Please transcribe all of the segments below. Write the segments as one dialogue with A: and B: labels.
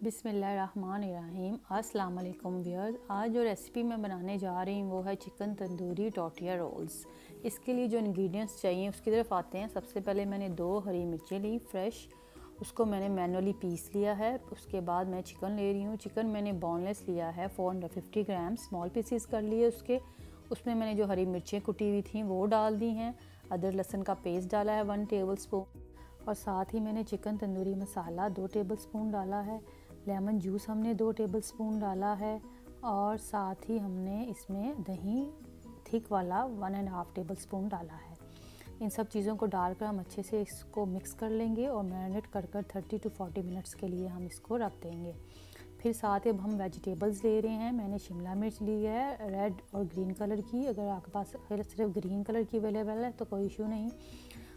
A: बिस्मिल्लाहिर्रहमानिर्रहीम। अस्सलाम वालेकुम व्यूअर्स। आज जो रेसिपी मैं बनाने जा रही हूँ वो है चिकन तंदूरी टोटिया रोल्स। इसके लिए जो इंग्रेडिएंट्स चाहिए उसकी तरफ आते हैं। सबसे पहले मैंने 2 हरी मिर्चें ली फ्रेश, उसको मैंने मैनुअली पीस लिया है। उसके बाद मैं चिकन ले रही हूँ। चिकन मैंने बोनलेस लिया है 450 ग्राम, स्मॉल पीसीस कर लिए उसके। उसमें मैंने जो हरी मिर्चें कुटी हुई थी वो डाल दी हैं। अदरक लहसुन का पेस्ट डाला है 1 टेबल स्पून, और साथ ही मैंने chicken tandoori masala 2 table spoon डाला है। लेमन जूस हमने 2 टेबल स्पून डाला है, और साथ ही हमने इसमें दही थिक वाला 1.5 टेबल स्पून डाला है। इन सब चीज़ों को डालकर हम अच्छे से इसको मिक्स कर लेंगे और मैरिनेट कर 30 to 40 मिनट्स के लिए हम इसको रख देंगे। फिर साथ ही अब हम वेजिटेबल्स ले रहे हैं। मैंने शिमला मिर्च ली है रेड और ग्रीन कलर की। अगर आपके पास सिर्फ ग्रीन कलर की अवेलेबल है तो कोई इशू नहीं।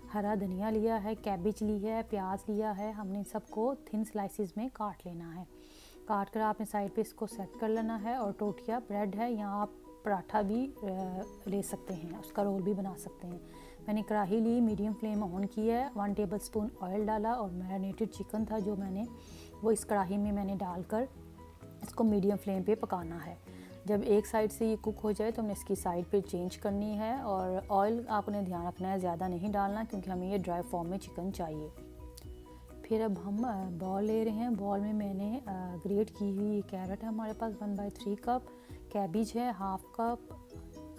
A: हरा धनिया लिया है, कैबिज ली है, प्याज लिया है। हमने इन सबको थिन स्लाइसिस में काट लेना है। काट कर आपने साइड पे इसको सेट कर लेना है। और टोटिया ब्रेड है, यहाँ आप पराठा भी ले सकते हैं, उसका रोल भी बना सकते हैं। मैंने कढ़ाई ली, मीडियम फ्लेम ऑन की है, 1 टेबल स्पून ऑयल डाला, और मैरिनेटेड चिकन था जो मैंने वो इस कढ़ाई में मैंने डालकर इसको मीडियम फ्लेम पे पकाना है। जब एक साइड से ये कुक हो जाए तो हमने इसकी साइड पे चेंज करनी है। और ऑयल आपने ध्यान रखना है ज़्यादा नहीं डालना, क्योंकि हमें ये ड्राई फॉर्म में चिकन चाहिए। फिर अब हम बॉल ले रहे हैं। बॉल में मैंने ग्रेट की हुई कैरेट है हमारे पास 1/3 कप, कैबिज है 1/2 कप,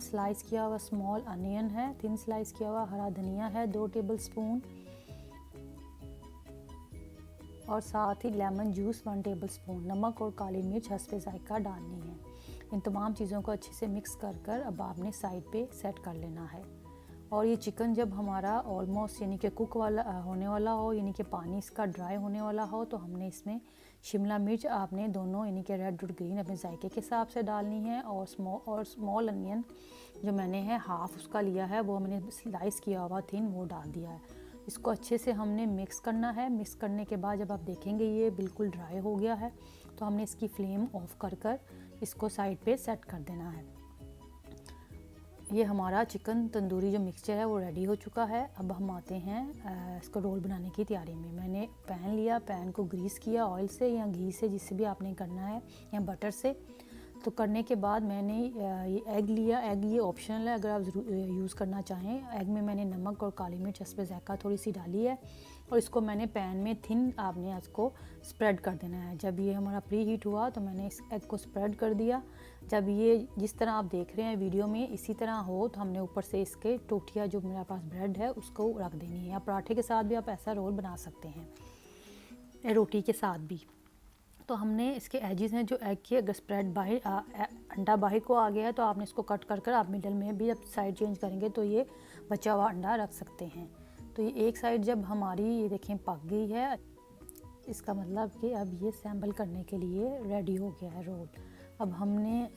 A: स्लाइस किया हुआ स्मॉल अनियन है, थिन स्लाइस किया हुआ हरा धनिया है 2 टेबल स्पून, और साथ ही लेमन जूस 1 टेबल स्पून। नमक और काली मिर्च हस्बे जायका डालनी है। इन तमाम चीज़ों को अच्छे से मिक्स कर अब आपने साइड पे सेट कर लेना है। और ये चिकन जब हमारा ऑलमोस्ट यानी कि कुक वाला होने वाला हो, यानी कि पानी इसका ड्राई होने वाला हो, तो हमने इसमें शिमला मिर्च आपने दोनों यानी कि रेड और ग्रीन अपने जायके के हिसाब से डालनी है। और स्मॉल अनियन जो मैंने है हाफ़ उसका लिया है, वो मैंने स्लाइस किया हुआ थिन वो डाल दिया है। इसको अच्छे से हमने मिक्स करना है। मिक्स करने के बाद जब आप देखेंगे ये बिल्कुल ड्राई हो गया है, तो हमने इसकी फ्लेम ऑफ कर इसको साइड पे सेट कर देना है। ये हमारा चिकन तंदूरी जो मिक्सचर है वो रेडी हो चुका है। अब हम आते हैं इसको रोल बनाने की तैयारी में। मैंने पैन लिया, पैन को ग्रीस किया ऑयल से या घी से, जिससे भी आपने करना है, या बटर से। तो करने के बाद मैंने ये एग लिया। एग ये ऑप्शनल है, अगर आप यूज़ करना चाहें। एग में मैंने नमक और काली मिर्च हस्बे जायका थोड़ी सी डाली है, और इसको मैंने पैन में थिन आपने इसको स्प्रेड कर देना है। जब ये हमारा प्री हीट हुआ तो मैंने इस एग को स्प्रेड कर दिया। जब ये जिस तरह आप देख रहे हैं वीडियो में इसी तरह हो, तो हमने ऊपर से इसके टोटिया जो मेरे पास ब्रेड है उसको रख देनी है। या पराठे के साथ भी आप ऐसा रोल बना सकते हैं, रोटी के साथ भी। तो हमने इसके एजेस हैं जो एग के, अगर स्प्रेड बाहर अंडा बाहर को आ गया है तो आपने इसको कट कर आप मिडल में भी जब साइड चेंज करेंगे तो ये बचा हुआ अंडा रख सकते हैं। तो ये एक साइड जब हमारी ये देखें पक गई है, इसका मतलब कि अब ये सैम्बल करने के लिए रेडी हो गया है रोल। अब हमने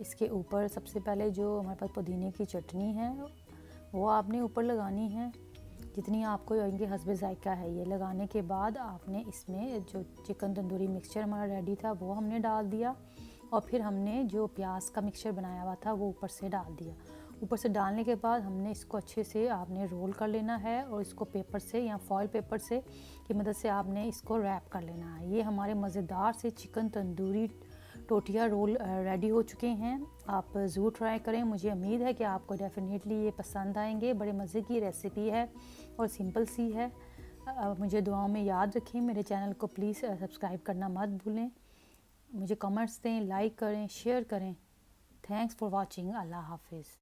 A: इसके ऊपर सबसे पहले जो हमारे पास पुदीने की चटनी है वो आपने ऊपर लगानी है, जितनी आपको इनके हस्बे जायका है। ये लगाने के बाद आपने इसमें जो चिकन तंदूरी मिक्सचर हमारा रेडी था वो हमने डाल दिया, और फिर हमने जो प्याज का मिक्सचर बनाया हुआ था वो ऊपर से डाल दिया। ऊपर से डालने के बाद हमने इसको अच्छे से आपने रोल कर लेना है, और इसको पेपर से या फॉयल पेपर से की मदद से आपने इसको रैप कर लेना है। ये हमारे मज़ेदार से चिकन तंदूरी टोटिया रोल रेडी हो चुके हैं। आप ज़रूर ट्राई करें। मुझे उम्मीद है कि आपको डेफिनेटली ये पसंद आएंगे। बड़े मज़े की रेसिपी है और सिंपल सी है। मुझे दुआओं में याद रखें। मेरे चैनल को प्लीज़ सब्सक्राइब करना मत भूलें। मुझे कमेंट्स दें, लाइक करें, शेयर करें। Thanks for watching. अल्लाह हाफिज़।